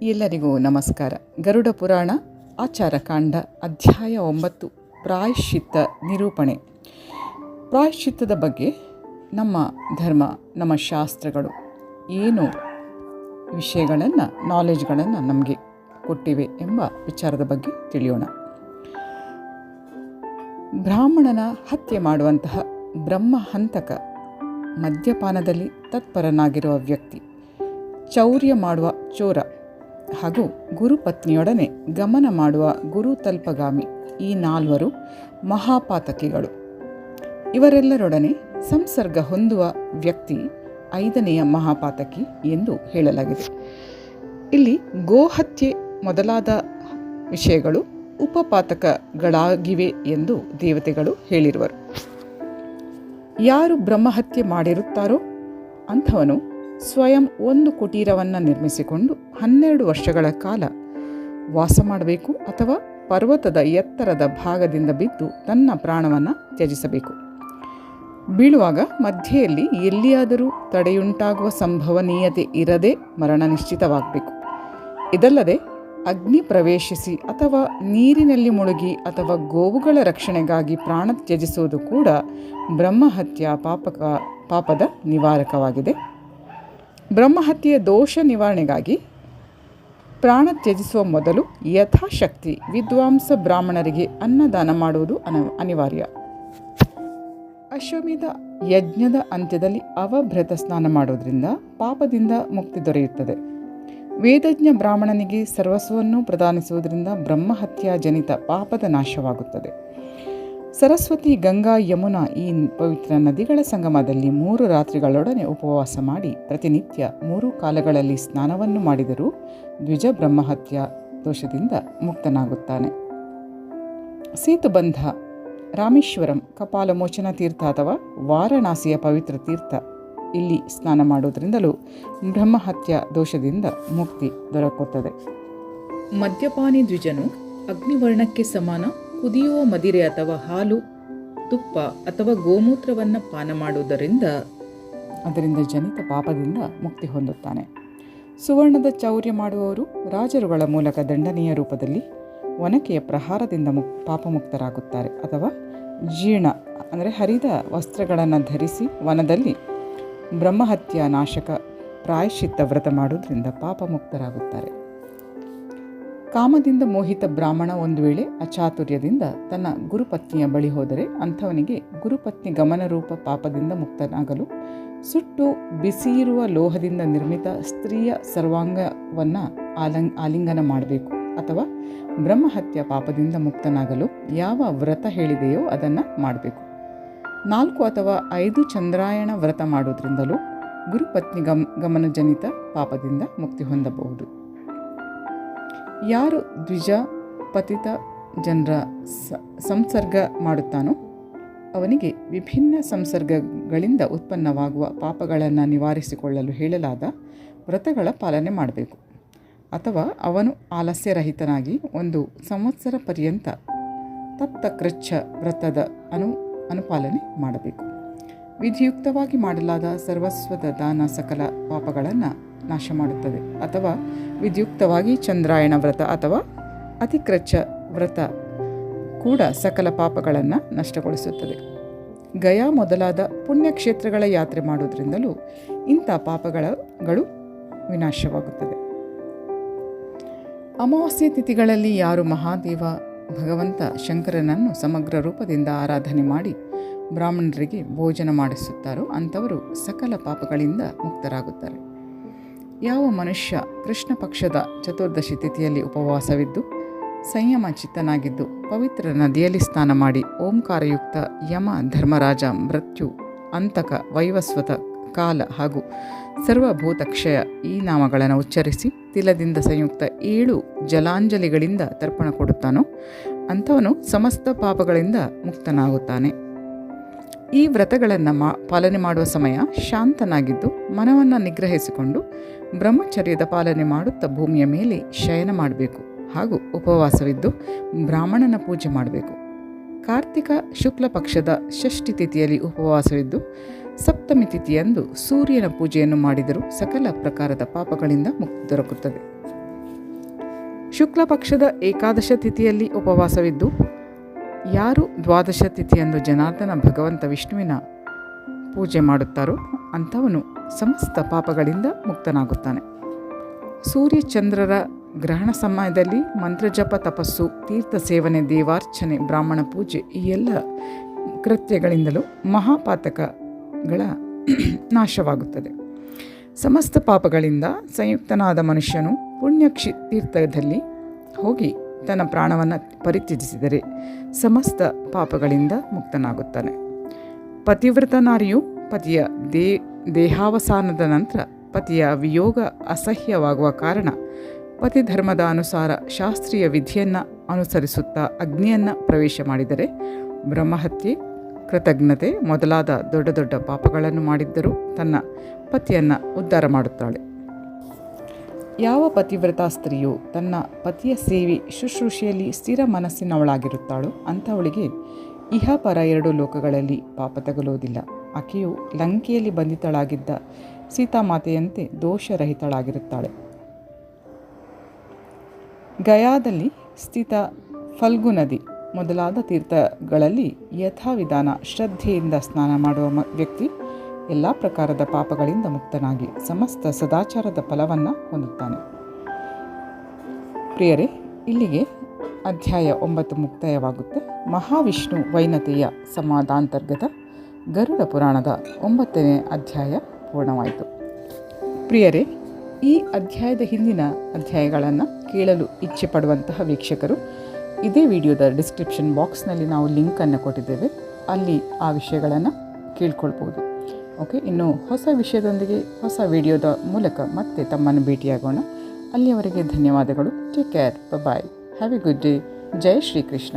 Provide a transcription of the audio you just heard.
ಎಲ್ಲರಿಗೂ ನಮಸ್ಕಾರ. ಗರುಡ ಪುರಾಣ ಆಚಾರಕಾಂಡ ಅಧ್ಯಾಯ 9 ಪ್ರಾಯಶ್ಚಿತ್ತ ನಿರೂಪಣೆ. ಪ್ರಾಯಶ್ಚಿತ್ತದ ಬಗ್ಗೆ ನಮ್ಮ ಧರ್ಮ, ನಮ್ಮ ಶಾಸ್ತ್ರಗಳು ಏನು ವಿಷಯಗಳನ್ನು, ನಾಲೆಜ್ಗಳನ್ನು ನಮಗೆ ಕೊಟ್ಟಿವೆ ಎಂಬ ವಿಚಾರದ ಬಗ್ಗೆ ತಿಳಿಯೋಣ. ಬ್ರಾಹ್ಮಣನ ಹತ್ಯೆ ಮಾಡುವಂತಹ ಬ್ರಹ್ಮಹಂತಕ, ಮದ್ಯಪಾನದಲ್ಲಿ ತತ್ಪರನಾಗಿರುವ ವ್ಯಕ್ತಿ, ಚೌರ್ಯ ಮಾಡುವ ಚೋರ ಹಾಗೂ ಗುರುಪತ್ನಿಯೊಡನೆ ಗಮನ ಮಾಡುವ ಗುರುತಲ್ಪಗಾಮಿ, ಈ 4 ಮಹಾಪಾತಕಿಗಳು. ಇವರೆಲ್ಲರೊಡನೆ ಸಂಸರ್ಗ ಹೊಂದುವ ವ್ಯಕ್ತಿ 5ನೆಯ ಮಹಾಪಾತಕಿ ಎಂದು ಹೇಳಲಾಗಿದೆ. ಇಲ್ಲಿ ಗೋಹತ್ಯೆ ಮೊದಲಾದ ವಿಷಯಗಳು ಉಪಪಾತಕಗಳಾಗಿವೆ ಎಂದು ದೇವತೆಗಳು ಹೇಳಿರುವರು. ಯಾರು ಬ್ರಹ್ಮಹತ್ಯೆ ಮಾಡಿರುತ್ತಾರೋ ಅಂಥವನು ಸ್ವಯಂ ಒಂದು ಕುಟೀರವನ್ನು ನಿರ್ಮಿಸಿಕೊಂಡು 12 ವರ್ಷಗಳ ಕಾಲ ವಾಸ ಮಾಡಬೇಕು, ಅಥವಾ ಪರ್ವತದ ಎತ್ತರದ ಭಾಗದಿಂದ ಬಿದ್ದು ತನ್ನ ಪ್ರಾಣವನ್ನು ತ್ಯಜಿಸಬೇಕು. ಬೀಳುವಾಗ ಮಧ್ಯೆಯಲ್ಲಿ ಎಲ್ಲಿಯಾದರೂ ತಡೆಯುಂಟಾಗುವ ಸಂಭವನೀಯತೆ ಇರದೆ ಮರಣ ನಿಶ್ಚಿತವಾಗಬೇಕು. ಇದಲ್ಲದೆ ಅಗ್ನಿ ಪ್ರವೇಶಿಸಿ ಅಥವಾ ನೀರಿನಲ್ಲಿ ಮುಳುಗಿ ಅಥವಾ ಗೋವುಗಳ ರಕ್ಷಣೆಗಾಗಿ ಪ್ರಾಣ ತ್ಯಜಿಸುವುದು ಕೂಡ ಬ್ರಹ್ಮಹತ್ಯಾ ಪಾಪದ ನಿವಾರಕವಾಗಿದೆ. ಬ್ರಹ್ಮಹತ್ಯೆಯ ದೋಷ ನಿವಾರಣೆಗಾಗಿ ಪ್ರಾಣ ತ್ಯಜಿಸುವ ಮೊದಲು ಯಥಾಶಕ್ತಿ ವಿದ್ವಾಂಸ ಬ್ರಾಹ್ಮಣರಿಗೆ ಅನ್ನದಾನ ಮಾಡುವುದು ಅನಿವಾರ್ಯ. ಅಶ್ವಮೇಧ ಯಜ್ಞದ ಅಂತ್ಯದಲ್ಲಿ ಅವಭೃತ ಸ್ನಾನ ಮಾಡುವುದರಿಂದ ಪಾಪದಿಂದ ಮುಕ್ತಿ ದೊರೆಯುತ್ತದೆ. ವೇದಜ್ಞ ಬ್ರಾಹ್ಮಣನಿಗೆ ಸರ್ವಸ್ವವನ್ನು ಪ್ರದಾನಿಸುವುದರಿಂದ ಬ್ರಹ್ಮಹತ್ಯಾ ಜನಿತ ಪಾಪದ ನಾಶವಾಗುತ್ತದೆ. ಸರಸ್ವತಿ, ಗಂಗಾ, ಯಮುನಾ ಈ ಪವಿತ್ರ ನದಿಗಳ ಸಂಗಮದಲ್ಲಿ 3 ರಾತ್ರಿಗಳೊಡನೆ ಉಪವಾಸ ಮಾಡಿ ಪ್ರತಿನಿತ್ಯ 3 ಕಾಲಗಳಲ್ಲಿ ಸ್ನಾನವನ್ನು ಮಾಡಿದರೂ ದ್ವಿಜ ಬ್ರಹ್ಮಹತ್ಯಾ ದೋಷದಿಂದ ಮುಕ್ತನಾಗುತ್ತಾನೆ. ಸೇತುಬಂಧ, ರಾಮೇಶ್ವರಂ, ಕಪಾಲಮೋಚನ ತೀರ್ಥ ಅಥವಾ ವಾರಣಾಸಿಯ ಪವಿತ್ರ ತೀರ್ಥ, ಇಲ್ಲಿ ಸ್ನಾನ ಮಾಡುವುದರಿಂದಲೂ ಬ್ರಹ್ಮಹತ್ಯಾ ದೋಷದಿಂದ ಮುಕ್ತಿ ದೊರಕುತ್ತದೆ. ಮದ್ಯಪಾನಿ ದ್ವಿಜನು ಅಗ್ನಿವರ್ಣಕ್ಕೆ ಸಮಾನ ಕುದಿಯುವ ಮದಿರೆ ಅಥವಾ ಹಾಲು, ತುಪ್ಪ ಅಥವಾ ಗೋಮೂತ್ರವನ್ನು ಪಾನ ಮಾಡುವುದರಿಂದ ಅದರಿಂದ ಜನಿತ ಪಾಪದಿಂದ ಮುಕ್ತಿ ಹೊಂದುತ್ತಾನೆ. ಸುವರ್ಣದ ಚೌರ್ಯ ಮಾಡುವವರು ರಾಜರುಗಳ ಮೂಲಕ ದಂಡನೆಯ ರೂಪದಲ್ಲಿ ಒನಕೆಯ ಪ್ರಹಾರದಿಂದ ಪಾಪಮುಕ್ತರಾಗುತ್ತಾರೆ. ಅಥವಾ ಜೀರ್ಣ ಅಂದರೆ ಹರಿದ ವಸ್ತ್ರಗಳನ್ನು ಧರಿಸಿ ವನದಲ್ಲಿ ಬ್ರಹ್ಮಹತ್ಯಾ ನಾಶಕ ಪ್ರಾಯಶ್ಚಿತ್ತ ವ್ರತ ಮಾಡುವುದರಿಂದ ಪಾಪಮುಕ್ತರಾಗುತ್ತಾರೆ. ಕಾಮದಿಂದ ಮೋಹಿತ ಬ್ರಾಹ್ಮಣ ಒಂದು ವೇಳೆ ಅಚಾತುರ್ಯದಿಂದ ತನ್ನ ಗುರುಪತ್ನಿಯ ಬಳಿ ಹೋದರೆ ಅಂಥವನಿಗೆ ಗುರುಪತ್ನಿ ಗಮನರೂಪ ಪಾಪದಿಂದ ಮುಕ್ತನಾಗಲು ಸುಟ್ಟು ಬಿಸಿಯಿರುವ ಲೋಹದಿಂದ ನಿರ್ಮಿತ ಸ್ತ್ರೀಯ ಸರ್ವಾಂಗವನ್ನು ಆಲಿಂಗನ ಮಾಡಬೇಕು. ಅಥವಾ ಬ್ರಹ್ಮಹತ್ಯಾ ಪಾಪದಿಂದ ಮುಕ್ತನಾಗಲು ಯಾವ ವ್ರತ ಹೇಳಿದೆಯೋ ಅದನ್ನು ಮಾಡಬೇಕು. 4 ಅಥವಾ 5 ಚಂದ್ರಾಯಣ ವ್ರತ ಮಾಡುವುದರಿಂದಲೂ ಗುರುಪತ್ನಿ ಗಮನಜನಿತ ಪಾಪದಿಂದ ಮುಕ್ತಿ ಹೊಂದಬಹುದು. ಯಾರು ದ್ವಿಜ ಪತಿತ ಜನರ ಸಂಸರ್ಗ ಮಾಡುತ್ತಾನೋ ಅವನಿಗೆ ವಿಭಿನ್ನ ಸಂಸರ್ಗಗಳಿಂದ ಉತ್ಪನ್ನವಾಗುವ ಪಾಪಗಳನ್ನು ನಿವಾರಿಸಿಕೊಳ್ಳಲು ಹೇಳಲಾದ ವ್ರತಗಳ ಪಾಲನೆ ಮಾಡಬೇಕು. ಅಥವಾ ಅವನು ಆಲಸ್ಯರಹಿತನಾಗಿ 1 ಸಂವತ್ಸರ ಪರ್ಯಂತ ತಪ್ತಕೃಚ್ಛ ವ್ರತದ ಅನುಪಾಲನೆ ಮಾಡಬೇಕು. ವಿಧಿಯುಕ್ತವಾಗಿ ಮಾಡಲಾದ ಸರ್ವಸ್ವದ ದಾನ ಸಕಲ ಪಾಪಗಳನ್ನು ನಾಶ ಮಾಡುತ್ತದೆ. ಅಥವಾ ವಿಧಿಯುಕ್ತವಾಗಿ ಚಂದ್ರಾಯಣ ವ್ರತ ಅಥವಾ ಅತಿಕ್ರಚ್ಛ ವ್ರತ ಕೂಡ ಸಕಲ ಪಾಪಗಳನ್ನು ನಷ್ಟಗೊಳಿಸುತ್ತದೆ. ಗಯಾ ಮೊದಲಾದ ಪುಣ್ಯಕ್ಷೇತ್ರಗಳ ಯಾತ್ರೆ ಮಾಡುವುದರಿಂದಲೂ ಇಂಥ ಪಾಪಗಳು ವಿನಾಶವಾಗುತ್ತದೆ. ಅಮಾವಾಸ್ಯೆ ತಿಥಿಗಳಲ್ಲಿ ಯಾರು ಮಹಾದೇವ ಭಗವಂತ ಶಂಕರನನ್ನು ಸಮಗ್ರ ರೂಪದಿಂದ ಆರಾಧನೆ ಮಾಡಿ ಬ್ರಾಹ್ಮಣರಿಗೆ ಭೋಜನ ಮಾಡಿಸುತ್ತಾರೋ ಅಂಥವರು ಸಕಲ ಪಾಪಗಳಿಂದ ಮುಕ್ತರಾಗುತ್ತಾರೆ. ಯಾವ ಮನುಷ್ಯ ಕೃಷ್ಣ ಪಕ್ಷದ ಚತುರ್ದಶಿ ತಿಥಿಯಲ್ಲಿ ಉಪವಾಸವಿದ್ದು ಸಂಯಮ ಚಿತ್ತನಾಗಿದ್ದು ಪವಿತ್ರ ನದಿಯಲ್ಲಿ ಸ್ನಾನ ಮಾಡಿ ಓಂಕಾರಯುಕ್ತ ಯಮ, ಧರ್ಮರಾಜ, ಮೃತ್ಯು, ಅಂತಕ, ವೈವಸ್ವತ, ಕಾಲ ಹಾಗೂ ಸರ್ವಭೂತಕ್ಷಯ ಈ ನಾಮಗಳನ್ನು ಉಚ್ಚರಿಸಿ ತಿಲದಿಂದ ಸಂಯುಕ್ತ 7 ಜಲಾಂಜಲಿಗಳಿಂದ ತರ್ಪಣ ಕೊಡುತ್ತಾನೋ ಅಂಥವನು ಸಮಸ್ತ ಪಾಪಗಳಿಂದ ಮುಕ್ತನಾಗುತ್ತಾನೆ. ಈ ವ್ರತಗಳನ್ನು ಪಾಲನೆ ಮಾಡುವ ಸಮಯ ಶಾಂತನಾಗಿದ್ದು ಮನವನ್ನು ನಿಗ್ರಹಿಸಿಕೊಂಡು ಬ್ರಹ್ಮಚರ್ಯದ ಪಾಲನೆ ಮಾಡುತ್ತಾ ಭೂಮಿಯ ಮೇಲೆ ಶಯನ ಮಾಡಬೇಕು ಹಾಗೂ ಉಪವಾಸವಿದ್ದು ಬ್ರಾಹ್ಮಣನ ಪೂಜೆ ಮಾಡಬೇಕು. ಕಾರ್ತಿಕ ಶುಕ್ಲ ಪಕ್ಷದ ಷಷ್ಠಿ ತಿಥಿಯಲ್ಲಿ ಉಪವಾಸವಿದ್ದು ಸಪ್ತಮಿ ತಿಥಿಯಂದು ಸೂರ್ಯನ ಪೂಜೆಯನ್ನು ಮಾಡಿದರೂ ಸಕಲ ಪ್ರಕಾರದ ಪಾಪಗಳಿಂದ ಮುಕ್ತಿ ದೊರಕುತ್ತದೆ. ಶುಕ್ಲ ಪಕ್ಷದ ಏಕಾದಶ ತಿಥಿಯಲ್ಲಿ ಉಪವಾಸವಿದ್ದು ಯಾರು ದ್ವಾದಶ ತಿಥಿಯಂದು ಜನಾರ್ದನ ಭಗವಂತ ವಿಷ್ಣುವಿನ ಪೂಜೆ ಮಾಡುತ್ತಾರೋ ಅಂಥವನು ಸಮಸ್ತ ಪಾಪಗಳಿಂದ ಮುಕ್ತನಾಗುತ್ತಾನೆ. ಸೂರ್ಯ ಚಂದ್ರರ ಗ್ರಹಣ ಸಮಯದಲ್ಲಿ ಮಂತ್ರಜಪ, ತಪಸ್ಸು, ತೀರ್ಥ ಸೇವನೆ, ದೇವಾರ್ಚನೆ, ಬ್ರಾಹ್ಮಣ ಪೂಜೆ ಈ ಎಲ್ಲ ಕೃತ್ಯಗಳಿಂದಲೂ ಮಹಾಪಾತಕಗಳ ನಾಶವಾಗುತ್ತದೆ. ಸಮಸ್ತ ಪಾಪಗಳಿಂದ ಸಂಯುಕ್ತನಾದ ಮನುಷ್ಯನು ತೀರ್ಥದಲ್ಲಿ ಹೋಗಿ ತನ್ನ ಪ್ರಾಣವನ್ನು ಪರಿತ್ಯಜಿಸಿದರೆ ಸಮಸ್ತ ಪಾಪಗಳಿಂದ ಮುಕ್ತನಾಗುತ್ತಾನೆ. ಪತಿವ್ರತ ನಾರಿಯು ಪತಿಯ ದೇಹಾವಸಾನದ ನಂತರ ಪತಿಯ ವಿಯೋಗ ಅಸಹ್ಯವಾಗುವ ಕಾರಣ ಪತಿಧರ್ಮದ ಅನುಸಾರ ಶಾಸ್ತ್ರೀಯ ವಿಧಿಯನ್ನು ಅನುಸರಿಸುತ್ತಾ ಅಗ್ನಿಯನ್ನು ಪ್ರವೇಶ ಮಾಡಿದರೆ ಬ್ರಹ್ಮಹತ್ಯೆ, ಕೃತಜ್ಞತೆ ಮೊದಲಾದ ದೊಡ್ಡ ದೊಡ್ಡ ಪಾಪಗಳನ್ನು ಮಾಡಿದ್ದರೂ ತನ್ನ ಪತಿಯನ್ನು ಉದ್ಧಾರ ಮಾಡುತ್ತಾಳೆ. ಯಾವ ಪತಿವ್ರತಾ ಸ್ತ್ರೀಯು ತನ್ನ ಪತಿಯ ಸೇವೆ ಶುಶ್ರೂಷೆಯಲ್ಲಿ ಸ್ಥಿರ ಮನಸ್ಸಿನವಳಾಗಿರುತ್ತಾಳೋ ಅಂಥವಳಿಗೆ ಇಹಪರ ಎರಡು ಲೋಕಗಳಲ್ಲಿ ಪಾಪ ತಗುಲುವುದಿಲ್ಲ. ಆಕೆಯು ಲಂಕೆಯಲ್ಲಿ ಬಂಧಿತಳಾಗಿದ್ದ ಸೀತಾಮಾತೆಯಂತೆ ದೋಷರಹಿತಳಾಗಿರುತ್ತಾಳೆ. ಗಯಾದಲ್ಲಿ ಸ್ಥಿತ ಫಲ್ಗು ನದಿ ಮೊದಲಾದ ತೀರ್ಥಗಳಲ್ಲಿ ಯಥಾವಿಧಾನ ಶ್ರದ್ಧೆಯಿಂದ ಸ್ನಾನ ಮಾಡುವ ವ್ಯಕ್ತಿ ಎಲ್ಲ ಪ್ರಕಾರದ ಪಾಪಗಳಿಂದ ಮುಕ್ತನಾಗಿ ಸಮಸ್ತ ಸದಾಚಾರದ ಫಲವನ್ನು ಹೊಂದುತ್ತಾನೆ. ಪ್ರಿಯರೇ, ಇಲ್ಲಿಗೆ ಅಧ್ಯಾಯ 9 ಮುಕ್ತಾಯವಾಗುತ್ತೆ. ಮಹಾವಿಷ್ಣು ವೈನತೆಯ ಸಂವಾದಾಂತರ್ಗತ ಗರುಡ ಪುರಾಣದ 9ನೇ ಅಧ್ಯಾಯ ಪೂರ್ಣವಾಯಿತು. ಪ್ರಿಯರೇ, ಈ ಅಧ್ಯಾಯದ ಹಿಂದಿನ ಅಧ್ಯಾಯಗಳನ್ನು ಕೇಳಲು ಇಚ್ಛೆ ಪಡುವಂತಹ ವೀಕ್ಷಕರು ಇದೇ ವಿಡಿಯೋದ ಡಿಸ್ಕ್ರಿಪ್ಷನ್ ಬಾಕ್ಸ್ನಲ್ಲಿ ನಾವು ಲಿಂಕನ್ನು ಕೊಟ್ಟಿದ್ದೇವೆ, ಅಲ್ಲಿ ಆ ವಿಷಯಗಳನ್ನು ಕೇಳ್ಕೊಳ್ಬೋದು. ಓಕೆ, ಇನ್ನು ಹೊಸ ವಿಷಯದೊಂದಿಗೆ ಹೊಸ ವಿಡಿಯೋದ ಮೂಲಕ ಮತ್ತೆ ತಮ್ಮನ್ನು ಭೇಟಿಯಾಗೋಣ. ಅಲ್ಲಿಯವರೆಗೆ ಧನ್ಯವಾದಗಳು. Take care, bye, have a good day. ಜೈ ಶ್ರೀಕೃಷ್ಣ.